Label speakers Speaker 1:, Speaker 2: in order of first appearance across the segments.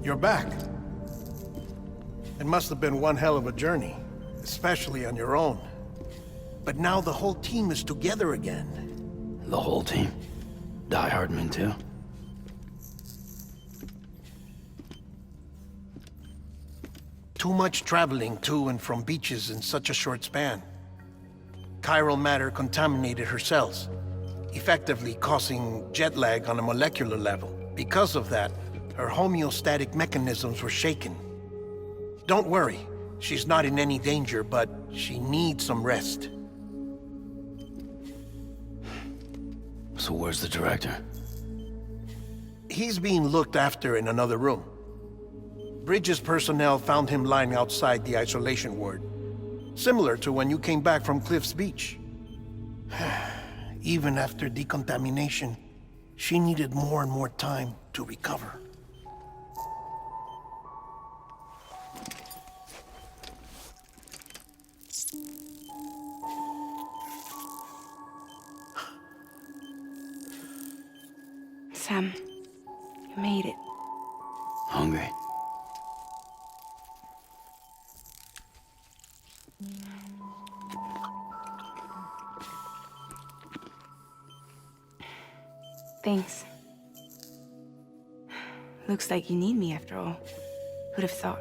Speaker 1: You're back. It must have been one hell of a journey, especially on your own. But now the whole team is together again.
Speaker 2: The whole team? Die Hardman too?
Speaker 1: Too much traveling to and from beaches in such a short span. Chiral matter contaminated her cells, effectively causing jet lag on a molecular level. Because of that, her homeostatic mechanisms were shaken. Don't worry, she's not in any danger, but she needs some rest.
Speaker 2: So where's the director?
Speaker 1: He's being looked after in another room. Bridges personnel found him lying outside the isolation ward. Similar to when you came back from Cliff's Beach. Even after decontamination, she needed more and more time to recover.
Speaker 3: Sam, you made it.
Speaker 2: Hungry?
Speaker 3: Thanks. Looks like you need me after all. Who'd have thought?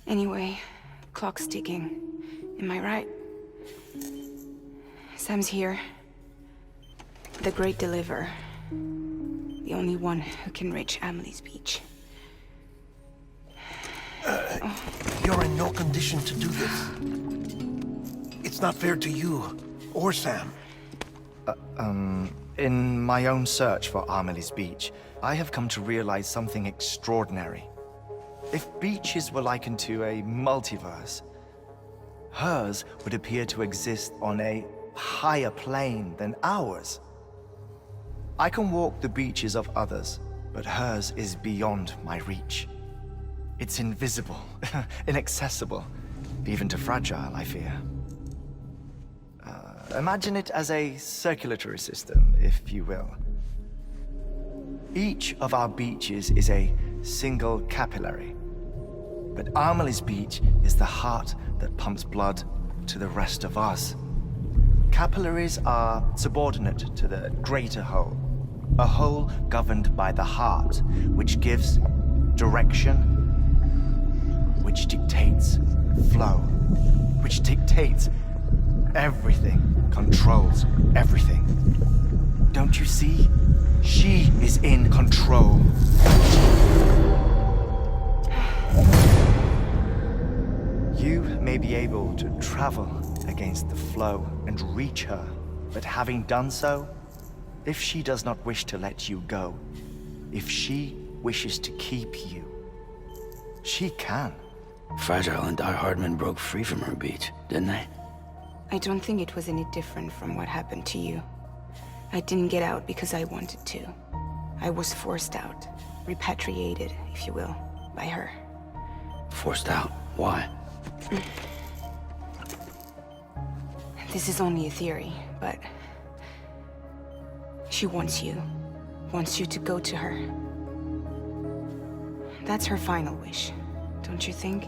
Speaker 3: Anyway, clock's ticking. Am I right? Sam's here. The Great Deliverer. The only one who can reach Amelie's Beach.
Speaker 1: You're in no condition to do this. It's not fair to you, or Sam.
Speaker 4: In my own search for Amelie's Beach, I have come to realize something extraordinary. If beaches were likened to a multiverse, hers would appear to exist on a higher plane than ours. I can walk the beaches of others, but hers is beyond my reach. It's invisible, inaccessible, even to fragile, I fear. Imagine it as a circulatory system, if you will. Each of our beaches is a single capillary, but Amelie's Beach is the heart that pumps blood to the rest of us. Capillaries are subordinate to the greater whole, a whole governed by the heart, which gives direction, which dictates flow, which dictates everything, controls everything. Don't you see? She is in control. You may be able to travel against the flow and reach her, but having done so, if she does not wish to let you go, if she wishes to keep you, she can.
Speaker 2: Fragile and Die Hardman broke free from her beach, didn't they?
Speaker 3: I don't think it was any different from what happened to you. I didn't get out because I wanted to. I was forced out, repatriated, if you will, by her.
Speaker 2: Forced out? Why?
Speaker 3: This is only a theory, but she wants you to go to her. That's her final wish, don't you think?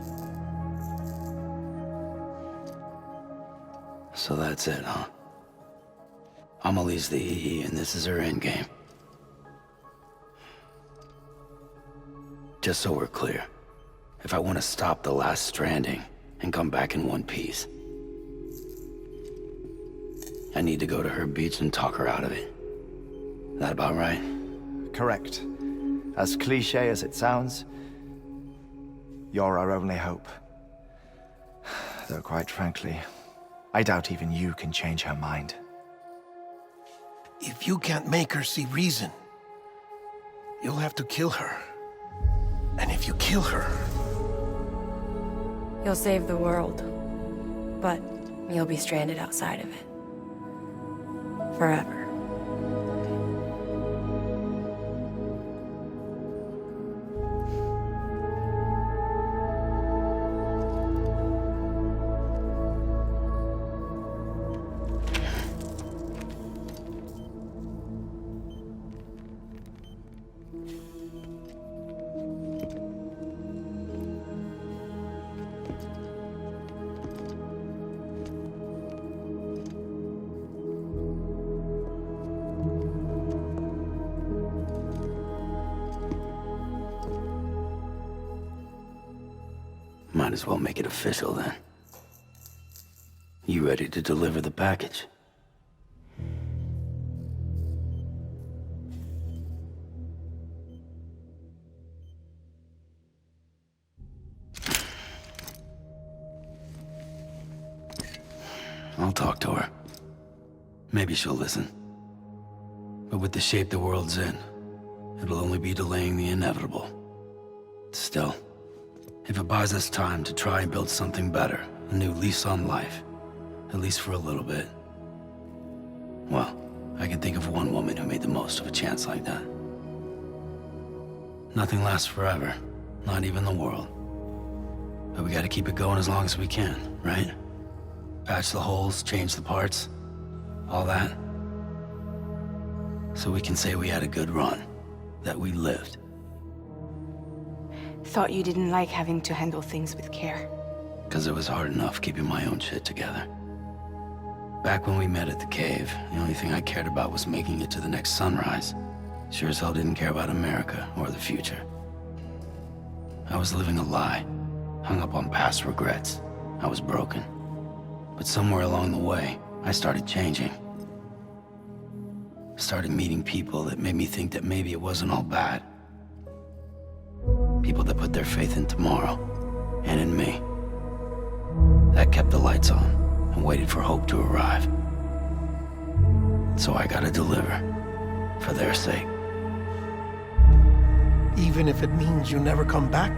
Speaker 2: So that's it, huh? Amelie's the EE, and this is her endgame. Just so we're clear, if I want to stop the last stranding and come back in one piece, I need to go to her beach and talk her out of it. That about right?
Speaker 4: Correct. As cliché as it sounds, you're our only hope. Though quite frankly, I doubt even you can change her mind.
Speaker 1: If you can't make her see reason, you'll have to kill her. And if you kill her...
Speaker 5: You'll save the world, but you'll be stranded outside of it. Forever.
Speaker 2: Might as well make it official then. You ready to deliver the package? I'll talk to her. Maybe she'll listen. But with the shape the world's in, it'll only be delaying the inevitable. Still, if it buys us time to try and build something better, a new lease on life, at least for a little bit, well, I can think of one woman who made the most of a chance like that. Nothing lasts forever, not even the world. But we gotta keep it going as long as we can, right? Patch the holes, change the parts, all that. So we can say we had a good run, that we lived.
Speaker 3: Thought you didn't like having to handle things with care.
Speaker 2: 'Cause it was hard enough keeping my own shit together. Back when we met at the cave, the only thing I cared about was making it to the next sunrise. Sure as hell didn't care about America or the future. I was living a lie, hung up on past regrets. I was broken. But somewhere along the way, I started changing. Started meeting people that made me think that maybe it wasn't all bad. People that put their faith in tomorrow, and in me. That kept the lights on, and waited for hope to arrive. So I gotta deliver, for their sake.
Speaker 1: Even if it means you never come back?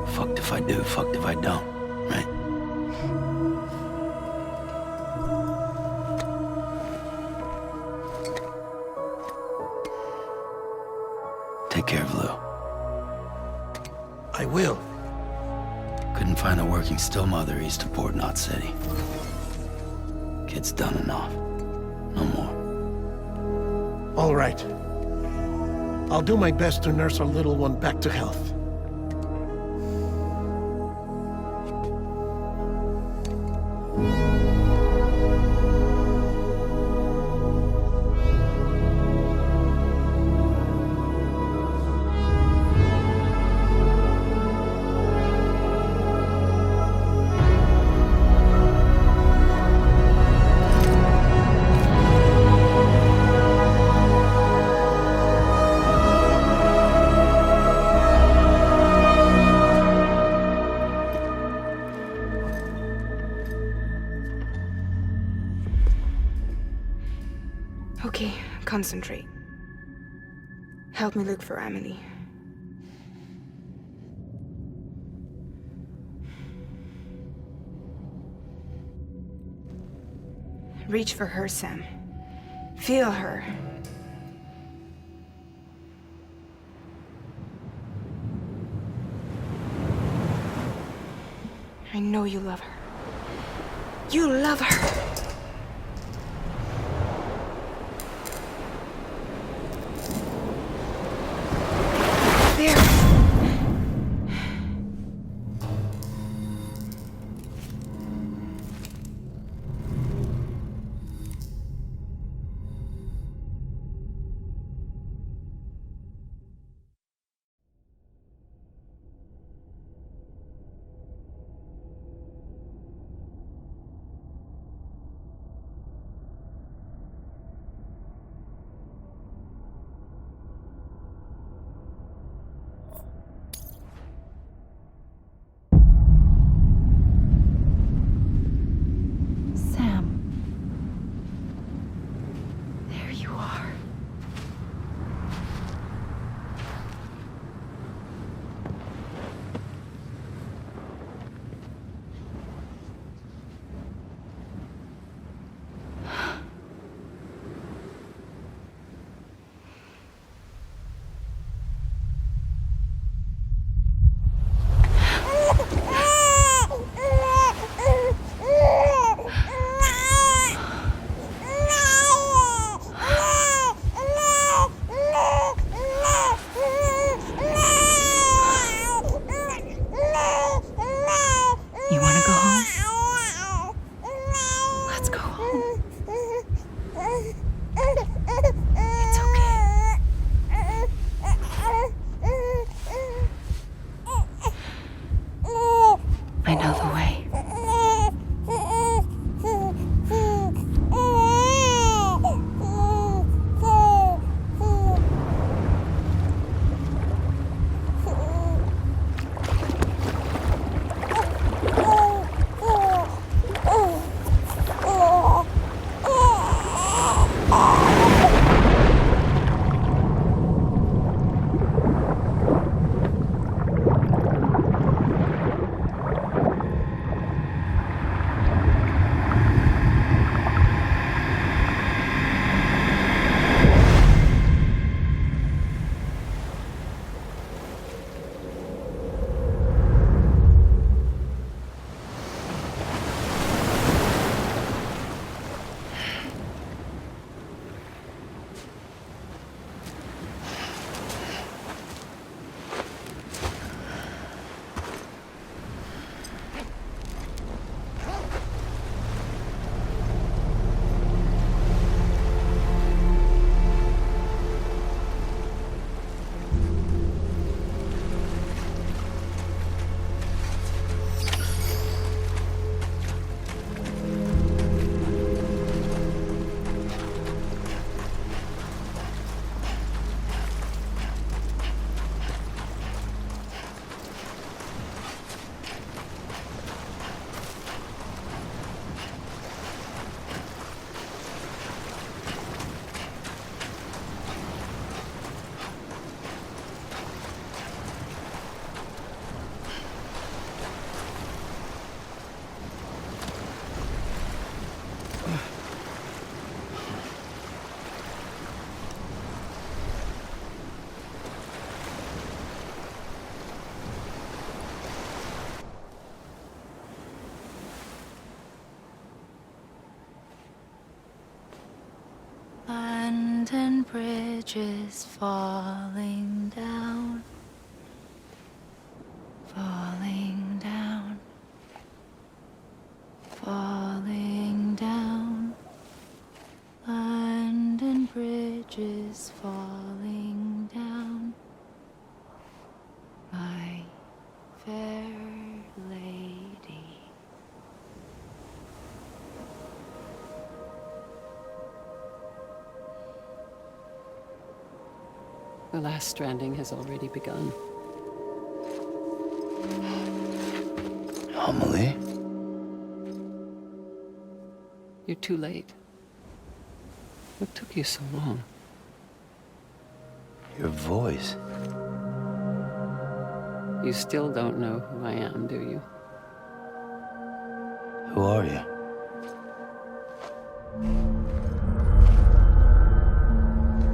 Speaker 2: Fucked if I do, fucked if I don't, right? Take care of Lou.
Speaker 1: I will.
Speaker 2: Couldn't find a working still mother east of Port Knot City. Kid's done enough. No more.
Speaker 1: All right. I'll do my best to nurse our little one back to health.
Speaker 3: Okay, concentrate. Help me look for Emily. Reach for her, Sam. Feel her. I know you love her. You love her! There!
Speaker 6: bridges falling down, falling down, falling down. London Bridge is falling down, my fair lady.
Speaker 7: The last stranding has already begun.
Speaker 2: Amelie?
Speaker 7: You're too late. What took you so long?
Speaker 2: Your voice.
Speaker 7: You still don't know who I am, do you?
Speaker 2: Who are you?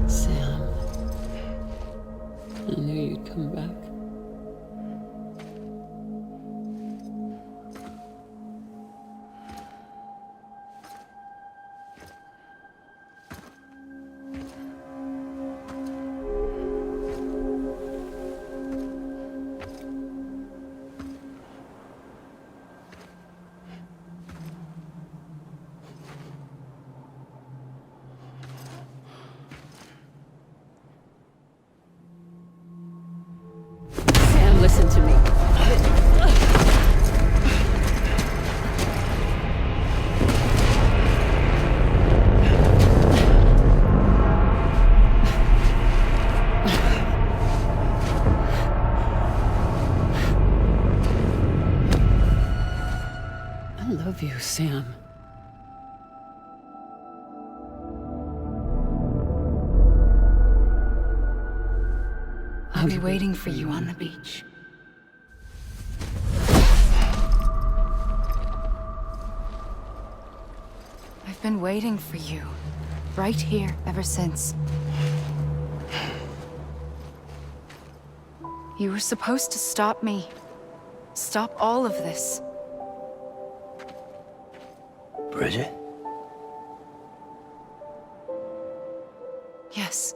Speaker 7: Sam. I knew you'd come back. Sam, listen to me. I love you, Sam.
Speaker 6: I'll be waiting for you on the beach. I've been waiting for you, right here, ever since. You were supposed to stop me. Stop all of this.
Speaker 2: Bridget?
Speaker 6: Yes.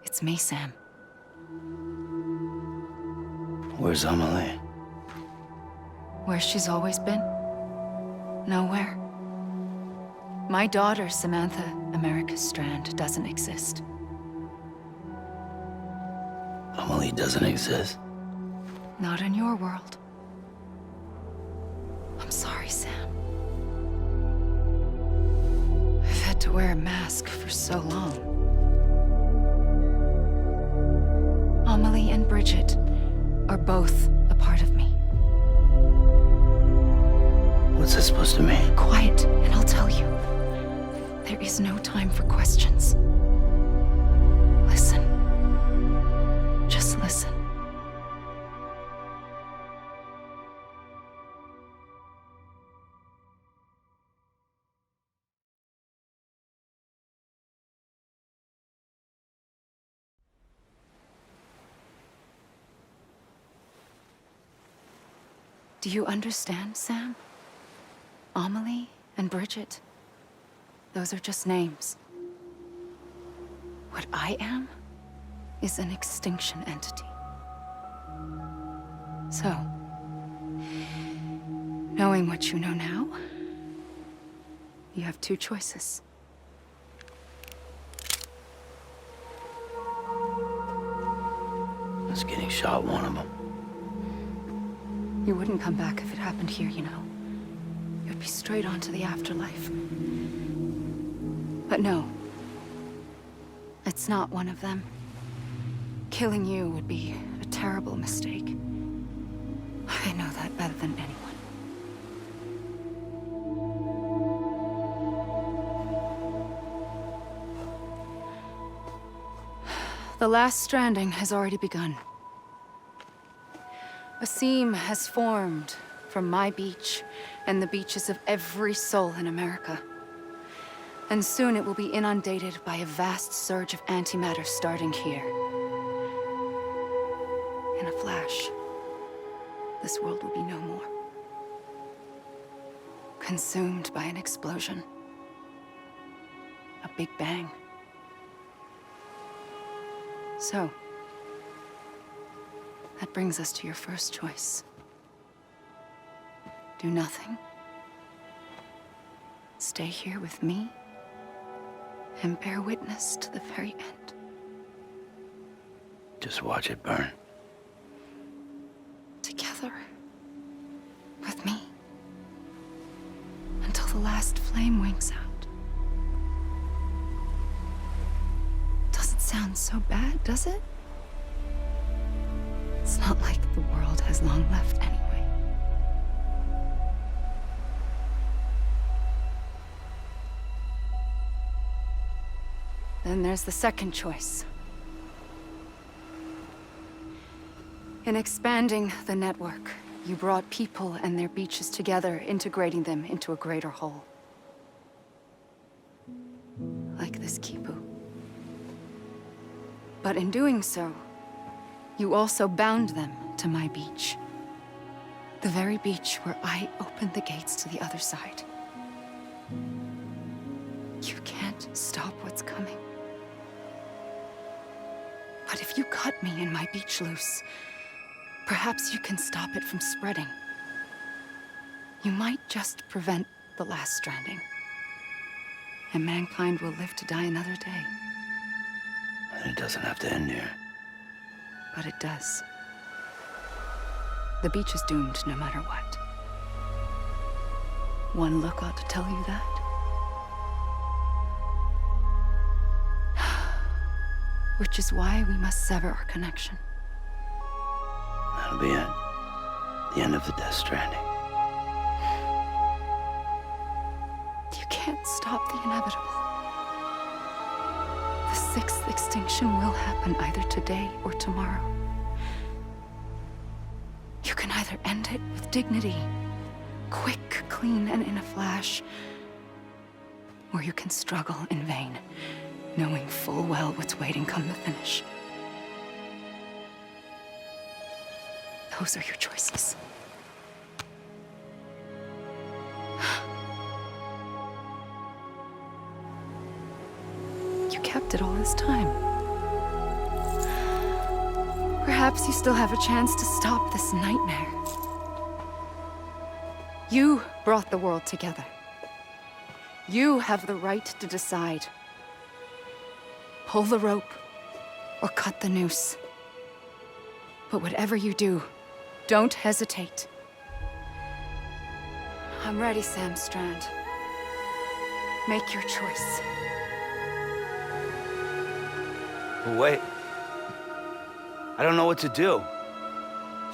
Speaker 6: It's me, Sam.
Speaker 2: Where's Amelie?
Speaker 6: Where she's always been? Nowhere. My daughter, Samantha America Strand, doesn't exist.
Speaker 2: Amelie doesn't exist.
Speaker 6: Not in your world. I'm sorry, Sam. I've had to wear a mask for so long. Amelie and Bridget are both a part of me.
Speaker 2: What's this supposed to mean?
Speaker 6: Quiet, and I'll tell you. There is no time for questions. Listen. Just listen. Do you understand, Sam? Amelie and Bridget, those are just names. What I am is an extinction entity. So, knowing what you know now, you have two choices.
Speaker 2: Is getting shot one of them?
Speaker 6: You wouldn't come back if it happened here, you know. You'd be straight on to the afterlife. But no. It's not one of them. Killing you would be a terrible mistake. I know that better than anyone. The last stranding has already begun. A seam has formed from my beach and the beaches of every soul in America. And soon it will be inundated by a vast surge of antimatter starting here. In a flash, this world will be no more. Consumed by an explosion. A big bang. So, that brings us to your first choice. Do nothing. Stay here with me and bear witness to the very end.
Speaker 2: Just watch it burn.
Speaker 6: Together. With me. Until the last flame winks out. Doesn't sound so bad, does it? It's not like the world has long left anyway. Then there's the second choice. In expanding the network, you brought people and their beaches together, integrating them into a greater whole. Like this Kipu. But in doing so, you also bound them to my beach. The very beach where I opened the gates to the other side. You can't stop what's coming. But if you cut me and my beach loose, perhaps you can stop it from spreading. You might just prevent the last stranding. And mankind will live to die another day.
Speaker 2: And it doesn't have to end here.
Speaker 6: But it does. The beach is doomed no matter what. One look ought to tell you that. Which is why we must sever our connection.
Speaker 2: That'll be it. The end of the Death Stranding.
Speaker 6: You can't stop the inevitable. The sixth extinction will happen either today or tomorrow. You can either end it with dignity, quick, clean, and in a flash, or you can struggle in vain, knowing full well what's waiting come the finish. Those are your choices. You kept it all this time. Perhaps you still have a chance to stop this nightmare. You brought the world together. You have the right to decide. Pull the rope or cut the noose. But whatever you do, don't hesitate. I'm ready, Sam Strand. Make your choice.
Speaker 2: But wait. I don't know what to do.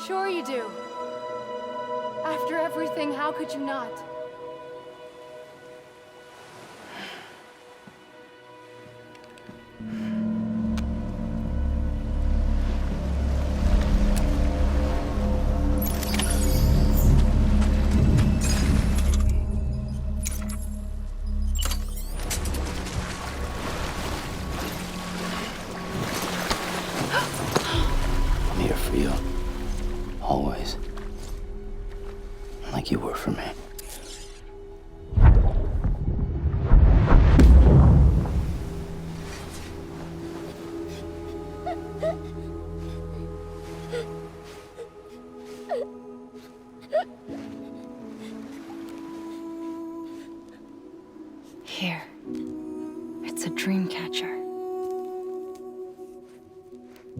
Speaker 6: Sure you do. After everything, how could you not?
Speaker 2: I'm here for you. Always. Like you were for me.
Speaker 6: Here. It's a dream catcher.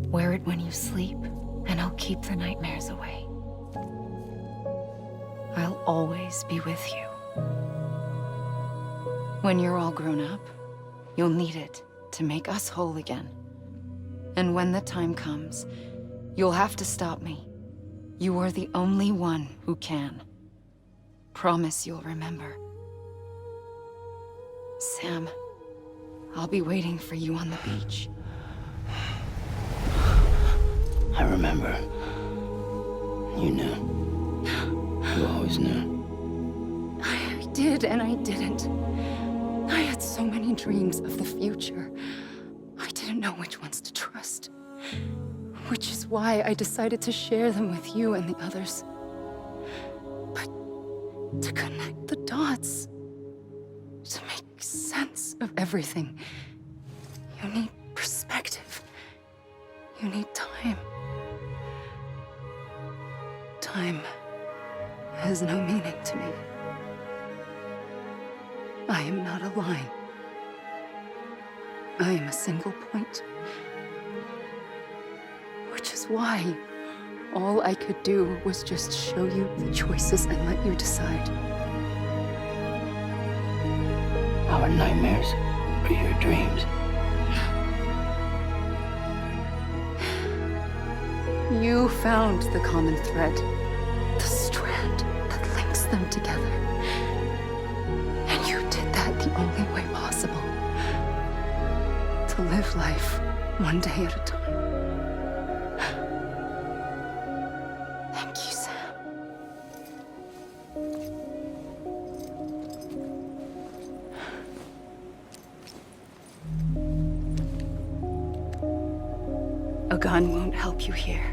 Speaker 6: Wear it when you sleep, and I'll keep the nightmares away. I'll always be with you. When you're all grown up, you'll need it to make us whole again. And when the time comes, you'll have to stop me. You are the only one who can. Promise you'll remember. Sam, I'll be waiting for you on the beach.
Speaker 2: I remember. You knew. You always knew.
Speaker 6: I did and I didn't. I had so many dreams of the future. I didn't know which ones to trust. Which is why I decided to share them with you and the others. But to connect the dots, to make sense of everything, you need perspective. You need time. Time has no meaning to me. I am not a line. I am a single point. Which is why all I could do was just show you the choices and let you decide.
Speaker 2: Our nightmares are your dreams.
Speaker 6: You found the common thread, the strand that links them together. And you did that the only way possible. To live life one day at a time. Thank you, Sam. A gun won't help you here.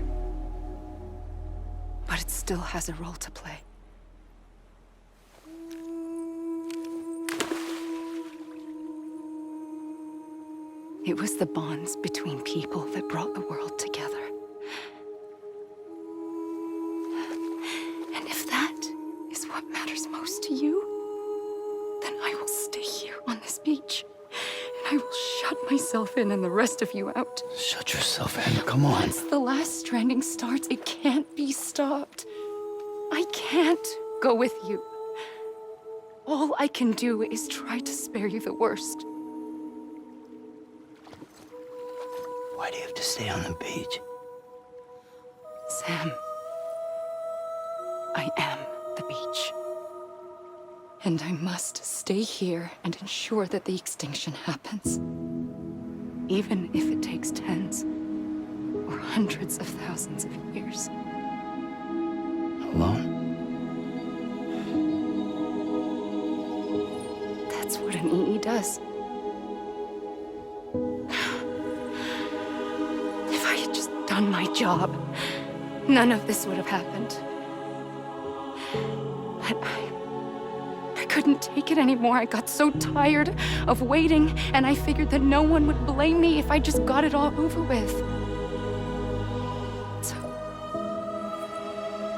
Speaker 6: But it still has a role to play. It was the bonds between people that brought the world together. And if that is what matters most to you, then I will stay here on this beach. And I will shut myself in and the rest of you out.
Speaker 2: Shut yourself in, come on.
Speaker 6: Once the last stranding starts, it can't be stopped. I can't go with you. All I can do is try to spare you the worst.
Speaker 2: Why do you have to stay on the beach?
Speaker 6: Sam, I am the beach. And I must stay here and ensure that the extinction happens. Even if it takes tens or hundreds of thousands of years.
Speaker 2: Alone?
Speaker 6: That's what an EE does. If I had just done my job, none of this would have happened. But I couldn't take it anymore. I got so tired of waiting, and I figured that no one would blame me if I just got it all over with. So,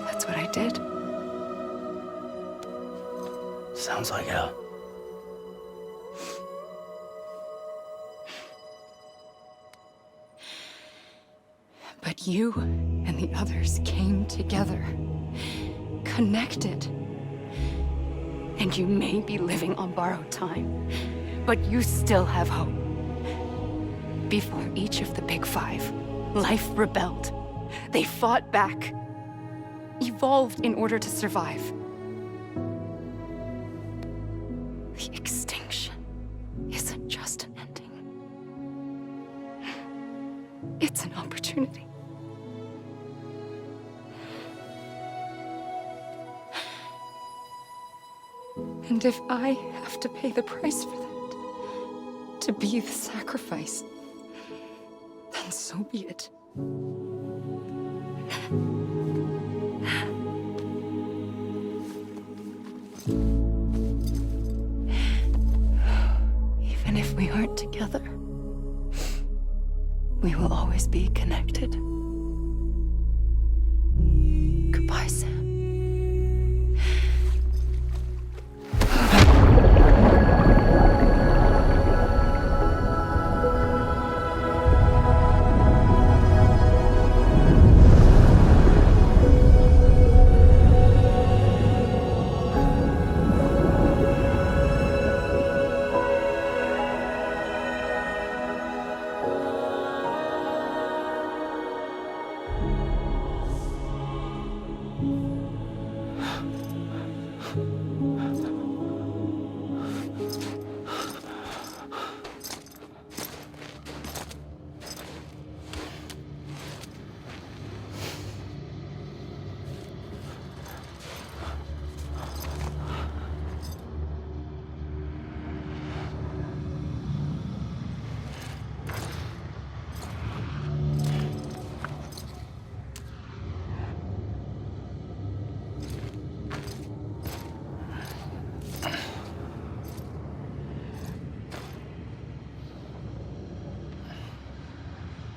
Speaker 6: that's what I did.
Speaker 2: Sounds like hell.
Speaker 6: But you and the others came together, connected. And you may be living on borrowed time, but you still have hope. Before each of the Big Five, life rebelled. They fought back, evolved in order to survive. The extinction isn't just an ending. It's an opportunity. And if I have to pay the price for that, to be the sacrifice, then so be it. Even if we aren't together, we will always be connected. Goodbye, Sam.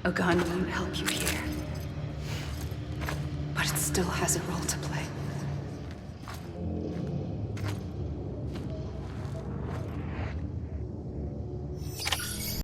Speaker 6: A gun won't help you here. But it still has a role to play.